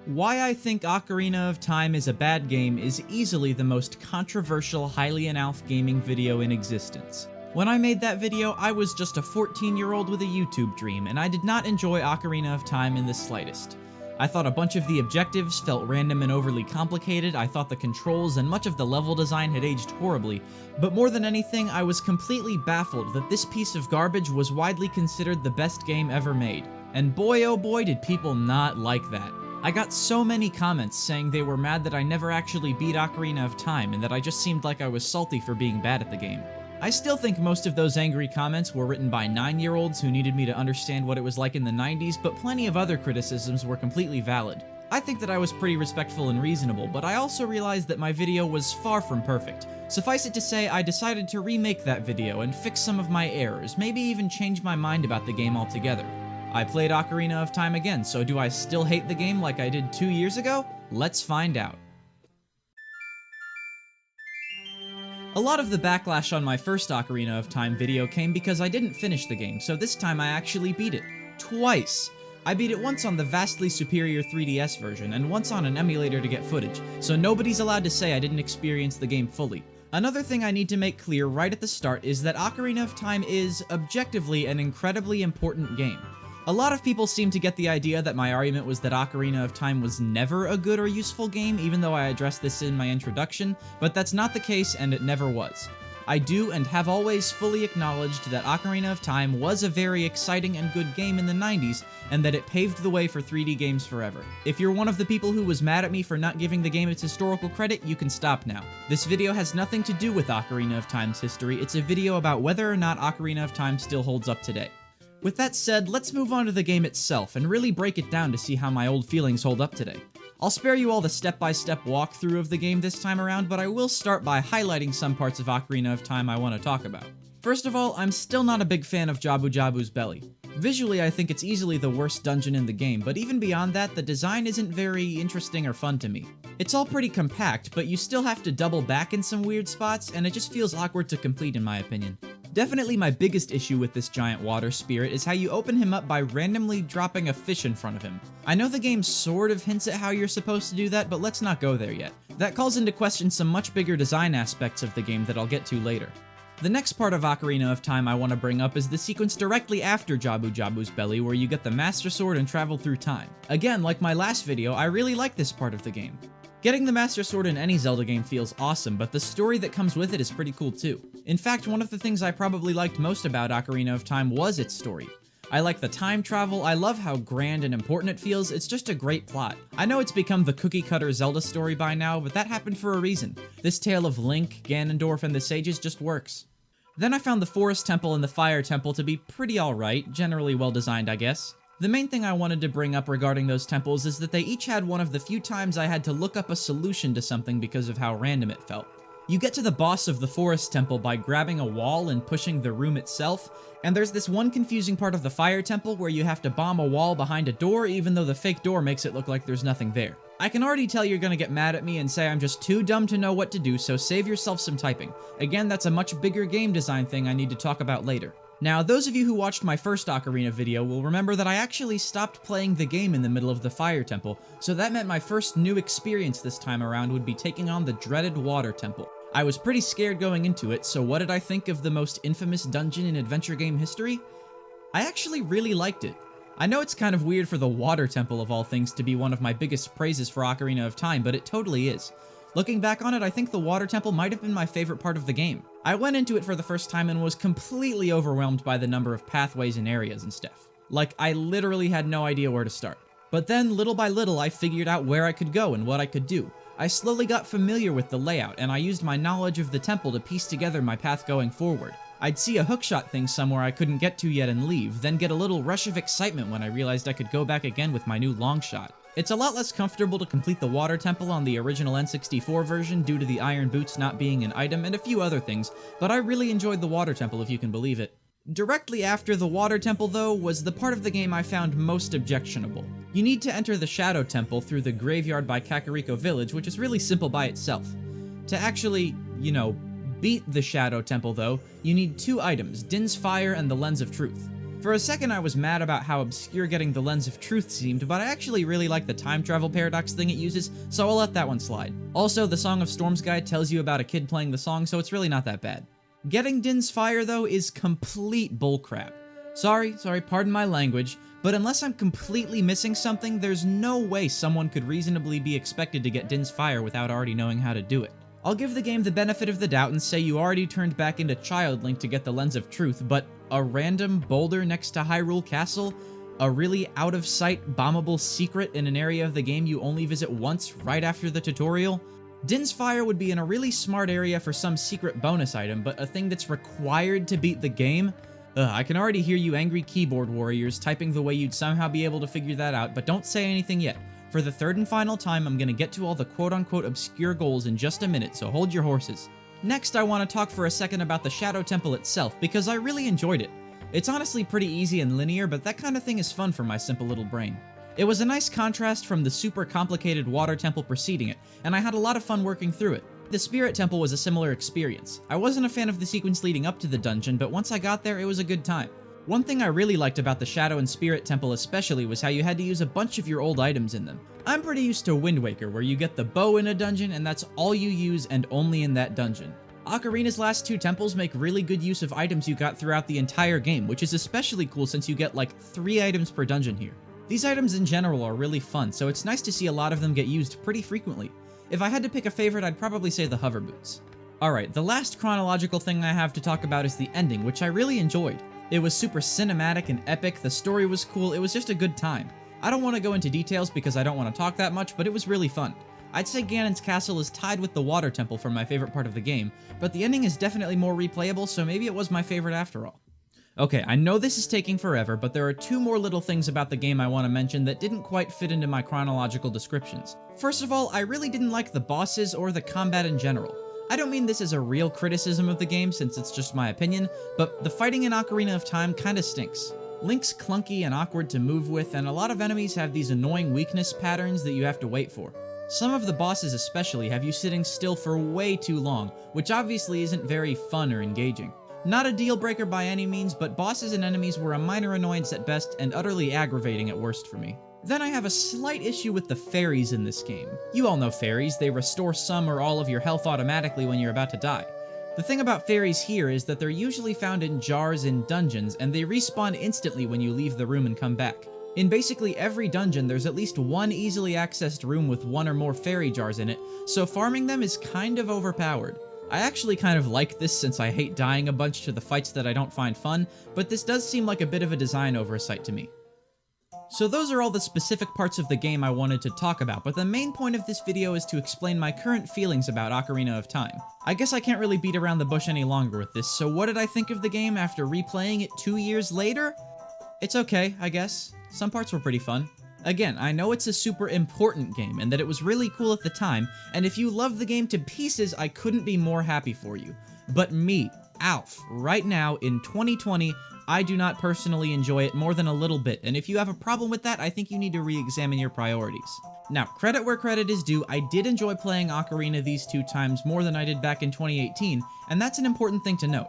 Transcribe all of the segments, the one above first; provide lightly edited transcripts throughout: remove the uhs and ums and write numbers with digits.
Why I think Ocarina of Time is a bad game is easily the most controversial Hylian Alph gaming video in existence. When I made that video, I was just a 14-year-old with a YouTube dream, and I did not enjoy Ocarina of Time in the slightest. I thought a bunch of the objectives felt random and overly complicated, I thought the controls and much of the level design had aged horribly, but more than anything, I was completely baffled that this piece of garbage was widely considered the best game ever made. And boy oh boy did people not like that. I got so many comments saying they were mad that I never actually beat Ocarina of Time and that I just seemed like I was salty for being bad at the game. I still think most of those angry comments were written by 9-year-olds who needed me to understand what it was like in the 90s, but plenty of other criticisms were completely valid. I think that I was pretty respectful and reasonable, but I also realized that my video was far from perfect. Suffice it to say, I decided to remake that video and fix some of my errors, maybe even change my mind about the game altogether. I played Ocarina of Time again, so do I still hate the game like I did 2 years ago? Let's find out. A lot of the backlash on my first Ocarina of Time video came because I didn't finish the game, so this time I actually beat it. Twice! I beat it once on the vastly superior 3DS version, and once on an emulator to get footage, so nobody's allowed to say I didn't experience the game fully. Another thing I need to make clear right at the start is that Ocarina of Time is, objectively, an incredibly important game. A lot of people seem to get the idea that my argument was that Ocarina of Time was never a good or useful game, even though I addressed this in my introduction, but that's not the case and it never was. I do and have always fully acknowledged that Ocarina of Time was a very exciting and good game in the 90s, and that it paved the way for 3D games forever. If you're one of the people who was mad at me for not giving the game its historical credit, you can stop now. This video has nothing to do with Ocarina of Time's history, it's a video about whether or not Ocarina of Time still holds up today. With that said, let's move on to the game itself and really break it down to see how my old feelings hold up today. I'll spare you all the step-by-step walkthrough of the game this time around, but I will start by highlighting some parts of Ocarina of Time I want to talk about. First of all, I'm still not a big fan of Jabu Jabu's belly. Visually, I think it's easily the worst dungeon in the game, but even beyond that, the design isn't very interesting or fun to me. It's all pretty compact, but you still have to double back in some weird spots, and it just feels awkward to complete in my opinion. Definitely my biggest issue with this giant water spirit is how you open him up by randomly dropping a fish in front of him. I know the game sort of hints at how you're supposed to do that, but let's not go there yet. That calls into question some much bigger design aspects of the game that I'll get to later. The next part of Ocarina of Time I want to bring up is the sequence directly after Jabu Jabu's belly where you get the Master Sword and travel through time. Again, like my last video, I really like this part of the game. Getting the Master Sword in any Zelda game feels awesome, but the story that comes with it is pretty cool too. In fact, one of the things I probably liked most about Ocarina of Time was its story. I like the time travel, I love how grand and important it feels, it's just a great plot. I know it's become the cookie-cutter Zelda story by now, but that happened for a reason. This tale of Link, Ganondorf, and the sages just works. Then I found the Forest Temple and the Fire Temple to be pretty alright, generally well designed I guess. The main thing I wanted to bring up regarding those temples is that they each had one of the few times I had to look up a solution to something because of how random it felt. You get to the boss of the Forest Temple by grabbing a wall and pushing the room itself, and there's this one confusing part of the Fire Temple where you have to bomb a wall behind a door even though the fake door makes it look like there's nothing there. I can already tell you're gonna get mad at me and say I'm just too dumb to know what to do, so save yourself some typing. Again, that's a much bigger game design thing I need to talk about later. Now, those of you who watched my first Ocarina video will remember that I actually stopped playing the game in the middle of the Fire Temple, so that meant my first new experience this time around would be taking on the dreaded Water Temple. I was pretty scared going into it, so what did I think of the most infamous dungeon in adventure game history? I actually really liked it. I know it's kind of weird for the Water Temple of all things to be one of my biggest praises for Ocarina of Time, but it totally is. Looking back on it, I think the Water Temple might have been my favorite part of the game. I went into it for the first time and was completely overwhelmed by the number of pathways and areas and stuff. Like, I literally had no idea where to start. But then, little by little, I figured out where I could go and what I could do. I slowly got familiar with the layout, and I used my knowledge of the temple to piece together my path going forward. I'd see a hookshot thing somewhere I couldn't get to yet and leave, then get a little rush of excitement when I realized I could go back again with my new long shot. It's a lot less comfortable to complete the Water Temple on the original N64 version due to the iron boots not being an item and a few other things, but I really enjoyed the Water Temple if you can believe it. Directly after the Water Temple, though, was the part of the game I found most objectionable. You need to enter the Shadow Temple through the graveyard by Kakariko Village, which is really simple by itself. To actually, beat the Shadow Temple, though, you need two items, Din's Fire and the Lens of Truth. For a second I was mad about how obscure getting the Lens of Truth seemed, but I actually really like the time travel paradox thing it uses, so I'll let that one slide. Also, the Song of Storms guide tells you about a kid playing the song, so it's really not that bad. Getting Din's Fire, though, is complete bullcrap. Sorry, pardon my language, but unless I'm completely missing something, there's no way someone could reasonably be expected to get Din's Fire without already knowing how to do it. I'll give the game the benefit of the doubt and say you already turned back into Child Link to get the Lens of Truth, but a random boulder next to Hyrule Castle? A really out-of-sight, bombable secret in an area of the game you only visit once right after the tutorial? Din's Fire would be in a really smart area for some secret bonus item, but a thing that's required to beat the game? I can already hear you angry keyboard warriors typing the way you'd somehow be able to figure that out, but don't say anything yet. For the third and final time, I'm gonna get to all the quote-unquote obscure goals in just a minute, so hold your horses. Next, I want to talk for a second about the Shadow Temple itself, because I really enjoyed it. It's honestly pretty easy and linear, but that kind of thing is fun for my simple little brain. It was a nice contrast from the super complicated water temple preceding it, and I had a lot of fun working through it. The Spirit Temple was a similar experience. I wasn't a fan of the sequence leading up to the dungeon, but once I got there, it was a good time. One thing I really liked about the Shadow and Spirit Temple especially was how you had to use a bunch of your old items in them. I'm pretty used to Wind Waker, where you get the bow in a dungeon and that's all you use and only in that dungeon. Ocarina's last two temples make really good use of items you got throughout the entire game, which is especially cool since you get like 3 items per dungeon here. These items in general are really fun, so it's nice to see a lot of them get used pretty frequently. If I had to pick a favorite, I'd probably say the hover boots. Alright, the last chronological thing I have to talk about is the ending, which I really enjoyed. It was super cinematic and epic, the story was cool, it was just a good time. I don't want to go into details because I don't want to talk that much, but it was really fun. I'd say Ganon's castle is tied with the Water Temple for my favorite part of the game, but the ending is definitely more replayable, so maybe it was my favorite after all. Okay, I know this is taking forever, but there are 2 more little things about the game I want to mention that didn't quite fit into my chronological descriptions. First of all, I really didn't like the bosses or the combat in general. I don't mean this as a real criticism of the game, since it's just my opinion, but the fighting in Ocarina of Time kinda stinks. Link's clunky and awkward to move with, and a lot of enemies have these annoying weakness patterns that you have to wait for. Some of the bosses especially have you sitting still for way too long, which obviously isn't very fun or engaging. Not a deal breaker by any means, but bosses and enemies were a minor annoyance at best and utterly aggravating at worst for me. Then I have a slight issue with the fairies in this game. You all know fairies, they restore some or all of your health automatically when you're about to die. The thing about fairies here is that they're usually found in jars in dungeons, and they respawn instantly when you leave the room and come back. In basically every dungeon, there's at least one easily accessed room with 1 or more fairy jars in it, so farming them is kind of overpowered. I actually kind of like this since I hate dying a bunch to the fights that I don't find fun, but this does seem like a bit of a design oversight to me. So those are all the specific parts of the game I wanted to talk about, but the main point of this video is to explain my current feelings about Ocarina of Time. I guess I can't really beat around the bush any longer with this, so what did I think of the game after replaying it 2 years later? It's okay, I guess. Some parts were pretty fun. Again, I know it's a super important game, and that it was really cool at the time, and if you love the game to pieces, I couldn't be more happy for you. But me, Alph, right now, in 2020, I do not personally enjoy it more than a little bit, and if you have a problem with that, I think you need to re-examine your priorities. Now, credit where credit is due, I did enjoy playing Ocarina these 2 times more than I did back in 2018, and that's an important thing to note.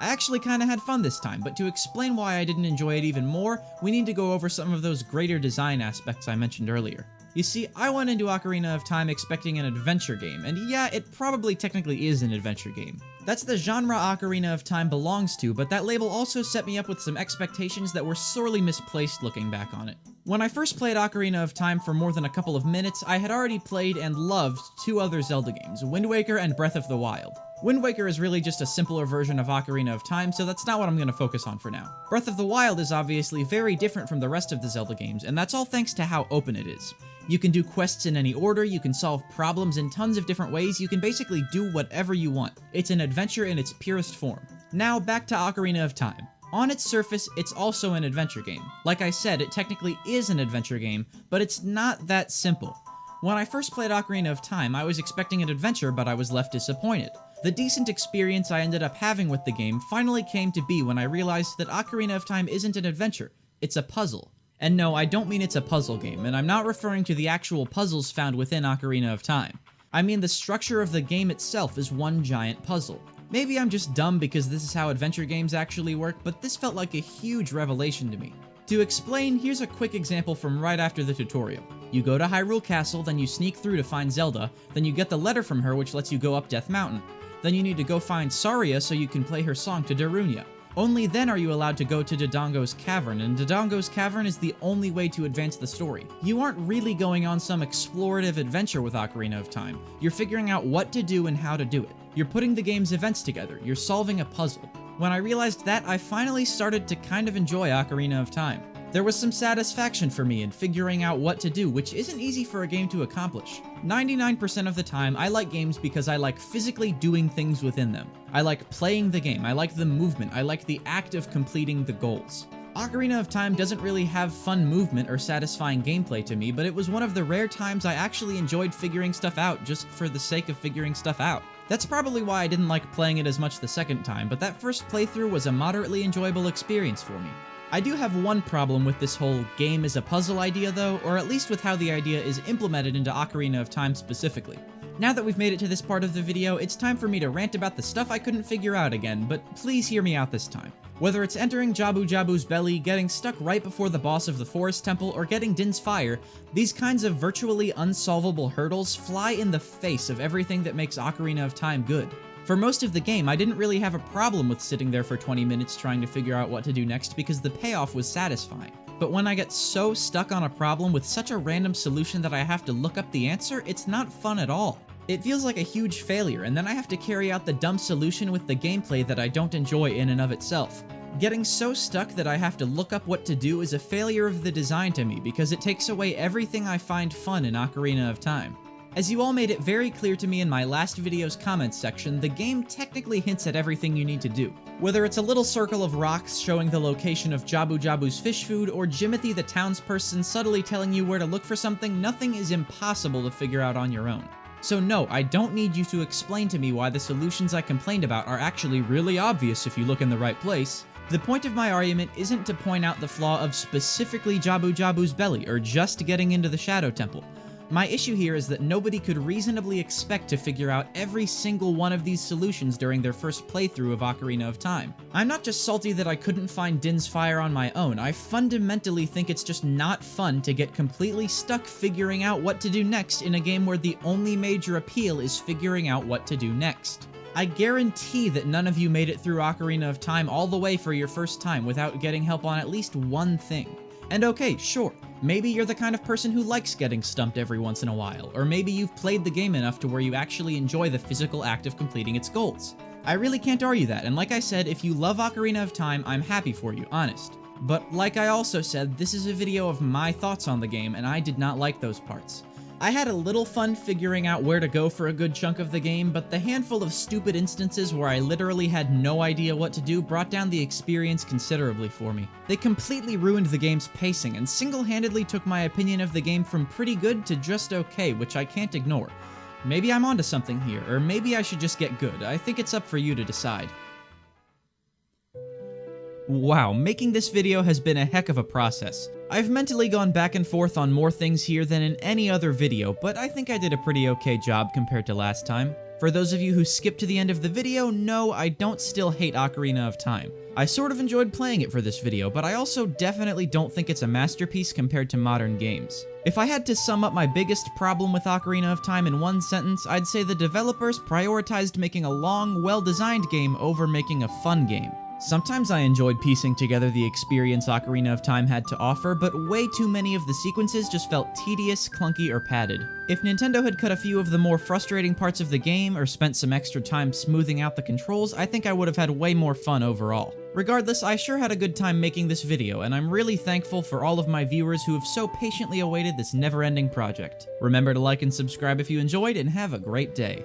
I actually kinda had fun this time, but to explain why I didn't enjoy it even more, we need to go over some of those greater design aspects I mentioned earlier. You see, I went into Ocarina of Time expecting an adventure game, and yeah, it probably technically is an adventure game. That's the genre Ocarina of Time belongs to, but that label also set me up with some expectations that were sorely misplaced looking back on it. When I first played Ocarina of Time for more than a couple of minutes, I had already played and loved 2 other Zelda games, Wind Waker and Breath of the Wild. Wind Waker is really just a simpler version of Ocarina of Time, so that's not what I'm going to focus on for now. Breath of the Wild is obviously very different from the rest of the Zelda games, and that's all thanks to how open it is. You can do quests in any order, you can solve problems in tons of different ways, you can basically do whatever you want. It's an adventure in its purest form. Now, back to Ocarina of Time. On its surface, it's also an adventure game. Like I said, it technically is an adventure game, but it's not that simple. When I first played Ocarina of Time, I was expecting an adventure, but I was left disappointed. The decent experience I ended up having with the game finally came to be when I realized that Ocarina of Time isn't an adventure, it's a puzzle. And no, I don't mean it's a puzzle game, and I'm not referring to the actual puzzles found within Ocarina of Time. I mean the structure of the game itself is one giant puzzle. Maybe I'm just dumb because this is how adventure games actually work, but this felt like a huge revelation to me. To explain, here's a quick example from right after the tutorial. You go to Hyrule Castle, then you sneak through to find Zelda, then you get the letter from her which lets you go up Death Mountain. Then you need to go find Saria so you can play her song to Darunia. Only then are you allowed to go to Dodongo's Cavern, and Dodongo's Cavern is the only way to advance the story. You aren't really going on some explorative adventure with Ocarina of Time. You're figuring out what to do and how to do it. You're putting the game's events together. You're solving a puzzle. When I realized that, I finally started to kind of enjoy Ocarina of Time. There was some satisfaction for me in figuring out what to do, which isn't easy for a game to accomplish. 99% of the time, I like games because I like physically doing things within them. I like playing the game, I like the movement, I like the act of completing the goals. Ocarina of Time doesn't really have fun movement or satisfying gameplay to me, but it was one of the rare times I actually enjoyed figuring stuff out just for the sake of figuring stuff out. That's probably why I didn't like playing it as much the second time, but that first playthrough was a moderately enjoyable experience for me. I do have one problem with this whole game as a puzzle idea though, or at least with how the idea is implemented into Ocarina of Time specifically. Now that we've made it to this part of the video, it's time for me to rant about the stuff I couldn't figure out again, but please hear me out this time. Whether it's entering Jabu Jabu's belly, getting stuck right before the boss of the Forest Temple, or getting Din's Fire, these kinds of virtually unsolvable hurdles fly in the face of everything that makes Ocarina of Time good. For most of the game, I didn't really have a problem with sitting there for 20 minutes trying to figure out what to do next because the payoff was satisfying. But when I get so stuck on a problem with such a random solution that I have to look up the answer, it's not fun at all. It feels like a huge failure, and then I have to carry out the dumb solution with the gameplay that I don't enjoy in and of itself. Getting so stuck that I have to look up what to do is a failure of the design to me because it takes away everything I find fun in Ocarina of Time. As you all made it very clear to me in my last video's comments section, the game technically hints at everything you need to do. Whether it's a little circle of rocks showing the location of Jabu Jabu's fish food, or Jimothy the townsperson subtly telling you where to look for something, nothing is impossible to figure out on your own. So no, I don't need you to explain to me why the solutions I complained about are actually really obvious if you look in the right place. The point of my argument isn't to point out the flaw of specifically Jabu Jabu's belly, or just getting into the Shadow Temple. My issue here is that nobody could reasonably expect to figure out every single one of these solutions during their first playthrough of Ocarina of Time. I'm not just salty that I couldn't find Din's Fire on my own, I fundamentally think it's just not fun to get completely stuck figuring out what to do next in a game where the only major appeal is figuring out what to do next. I guarantee that none of you made it through Ocarina of Time all the way for your first time without getting help on at least one thing. And okay, sure, maybe you're the kind of person who likes getting stumped every once in a while, or maybe you've played the game enough to where you actually enjoy the physical act of completing its goals. I really can't argue that, and like I said, if you love Ocarina of Time, I'm happy for you, honest. But like I also said, this is a video of my thoughts on the game, and I did not like those parts. I had a little fun figuring out where to go for a good chunk of the game, but the handful of stupid instances where I literally had no idea what to do brought down the experience considerably for me. They completely ruined the game's pacing and single-handedly took my opinion of the game from pretty good to just okay, which I can't ignore. Maybe I'm onto something here, or maybe I should just get good. I think it's up for you to decide. Wow, making this video has been a heck of a process. I've mentally gone back and forth on more things here than in any other video, but I think I did a pretty okay job compared to last time. For those of you who skipped to the end of the video, no, I don't still hate Ocarina of Time. I sort of enjoyed playing it for this video, but I also definitely don't think it's a masterpiece compared to modern games. If I had to sum up my biggest problem with Ocarina of Time in one sentence, I'd say the developers prioritized making a long, well-designed game over making a fun game. Sometimes I enjoyed piecing together the experience Ocarina of Time had to offer, but way too many of the sequences just felt tedious, clunky, or padded. If Nintendo had cut a few of the more frustrating parts of the game, or spent some extra time smoothing out the controls, I think I would have had way more fun overall. Regardless, I sure had a good time making this video, and I'm really thankful for all of my viewers who have so patiently awaited this never-ending project. Remember to like and subscribe if you enjoyed, and have a great day.